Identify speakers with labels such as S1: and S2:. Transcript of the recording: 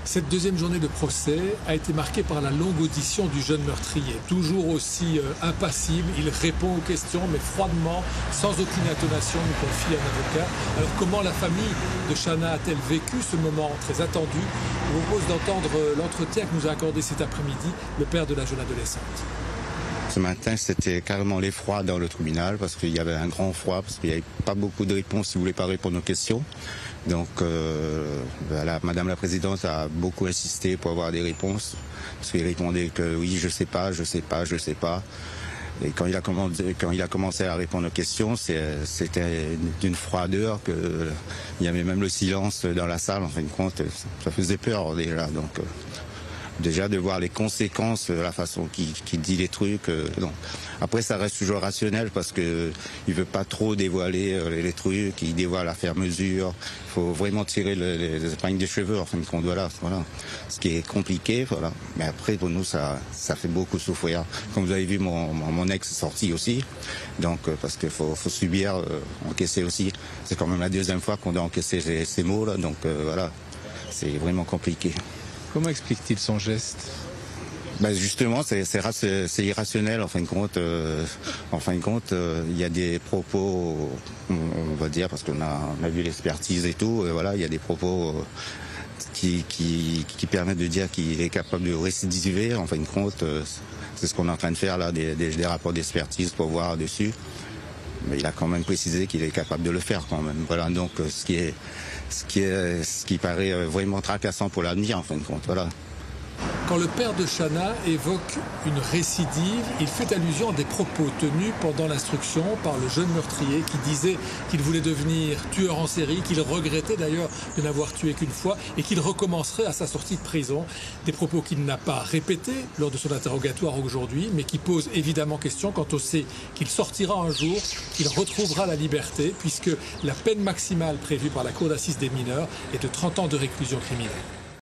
S1: Cette deuxième journée de procès a été marquée par la longue audition du jeune meurtrier. Toujours aussi impassible, il répond aux questions, mais froidement, sans aucune intonation, nous confie un avocat. Alors comment la famille de Chana a-t-elle vécu ce moment très attendu? Je vous propose d'entendre l'entretien que nous a accordé cet après-midi le père de la jeune adolescente.
S2: Ce matin, c'était carrément l'effroi dans le tribunal parce qu'il y avait un grand froid, parce qu'il n'y avait pas beaucoup de réponses si vous ne voulez pas répondre aux questions. Donc, Madame la Présidente a beaucoup insisté pour avoir des réponses, parce qu'il répondait que oui, je sais pas. Et quand il a commencé à répondre aux questions, c'était d'une froideur que il y avait même le silence dans la salle. En fin de compte, ça faisait peur déjà. Donc, déjà de voir les conséquences, la façon qu'il dit les trucs. Non. Après, ça reste toujours rationnel parce que il veut pas trop dévoiler les trucs. Il dévoile à faire mesure. Il faut vraiment tirer les épingles des cheveux. En fin de compte, voilà. Ce qui est compliqué, voilà. Mais après, pour nous, ça fait beaucoup souffrir. Comme vous avez vu, mon ex est sorti aussi. Donc, parce qu'il faut subir, encaisser aussi. C'est quand même la deuxième fois qu'on doit encaisser ces mots là. Donc, voilà. C'est vraiment compliqué.
S3: Comment explique-t-il son geste?
S2: Justement, c'est irrationnel en fin de compte. Il y a des propos, on va dire, parce qu'on a vu l'expertise et tout. Voilà, il y a des propos qui permettent de dire qu'il est capable de récidiver. En fin de compte, c'est ce qu'on est en train de faire là, des rapports d'expertise pour voir dessus. Mais il a quand même précisé qu'il est capable de le faire quand même. Voilà, donc ce qui paraît vraiment tracassant pour l'avenir en fin de compte. Voilà.
S1: Quand le père de Chana évoque une récidive, il fait allusion à des propos tenus pendant l'instruction par le jeune meurtrier qui disait qu'il voulait devenir tueur en série, qu'il regrettait d'ailleurs de n'avoir tué qu'une fois et qu'il recommencerait à sa sortie de prison. Des propos qu'il n'a pas répétés lors de son interrogatoire aujourd'hui, mais qui posent évidemment question quant au fait qu'il sortira un jour, qu'il retrouvera la liberté, puisque la peine maximale prévue par la Cour d'assises des mineurs est de 30 ans de réclusion criminelle.